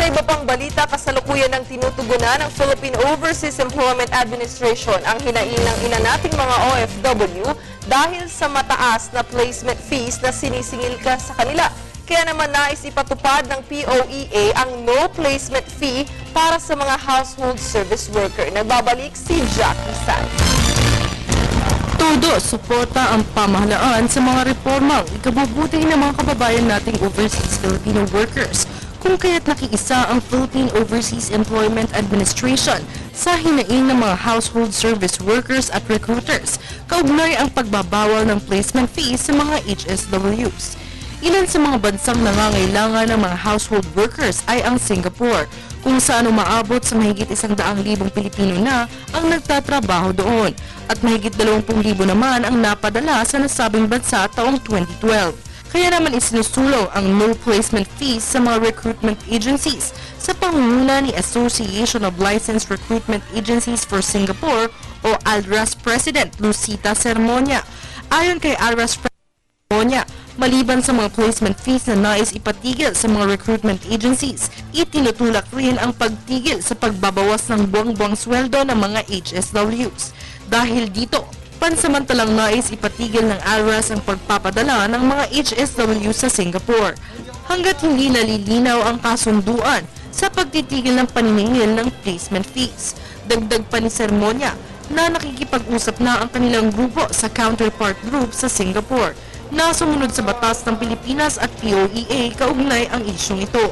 Sa iba pang balita, kasalukuyan ng tinutugunan ng Philippine Overseas Employment Administration ang hinaing ng ina nating mga OFW dahil sa mataas na placement fees na sinisingil ka sa kanila. Kaya naman nais ipatupad ng POEA ang no placement fee para sa mga household service worker. Nagbabalik si Jackie San. Todo suporta ang pamahalaan sa mga reformang ikabubuti ng mga kababayan nating overseas Filipino workers, kung kaya't nakiisa ang Philippine Overseas Employment Administration sa hinaing ng mga household service workers at recruiters, kaugnay ang pagbabawal ng placement fees sa mga HSWs. Ilan sa mga bansang nangangailangan ng mga household workers ay ang Singapore, kung saan umaabot sa mahigit 100,000 Pilipino na ang nagtatrabaho doon, at mahigit 20,000 naman ang napadala sa nasabing bansa taong 2012. Kaya naman isinusulong ang no placement fees sa mga recruitment agencies sa pangunguna ni Association of Licensed Recruitment Agencies for Singapore o ALRAS President Lucita Sermonia. Ayon kay ALRAS President Sermonia, maliban sa mga placement fees na nais ipatigil sa mga recruitment agencies, itinutulak rin ang pagtigil sa pagbabawas ng buwang-buwang sweldo ng mga HSWs. Dahil dito, pansamantalang nais ipatigil ng ALRAS ang pagpapadala ng mga HSW sa Singapore, hanggat hindi nalilinaw ang kasunduan sa pagtitigil ng paniningil ng placement fees. Dagdag pa ni Sermonia na nakikipag-usap na ang kanilang grupo sa counterpart group sa Singapore na sumunod sa batas ng Pilipinas at POEA kaugnay ang isyong ito.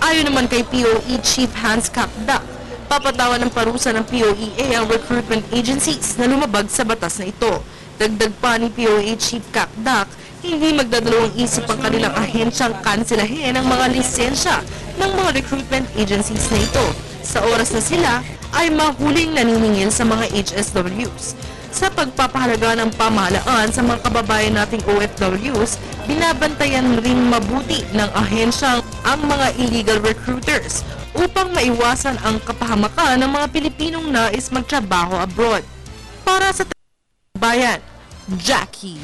Ayon naman kay POE Chief Hans Kakdak, papatawan ng parusa ng POEA ang recruitment agencies na lumabag sa batas na ito. Dagdag pa ni POEA Chief Kakdak, hindi magdadalawang isip ang kanilang ahensyang kansilahin ang mga lisensya ng mga recruitment agencies na ito sa oras na sila ay mahuling naniningil sa mga HSWs. Sa pagpapahalaga ng pamahalaan sa mga kababayan nating OFWs, binabantayan ring mabuti ng ahensyang ang mga illegal recruiters upang maiwasan ang kapahamakan ng mga Pilipinong nais magtrabaho abroad. Para sa bayan, Jackie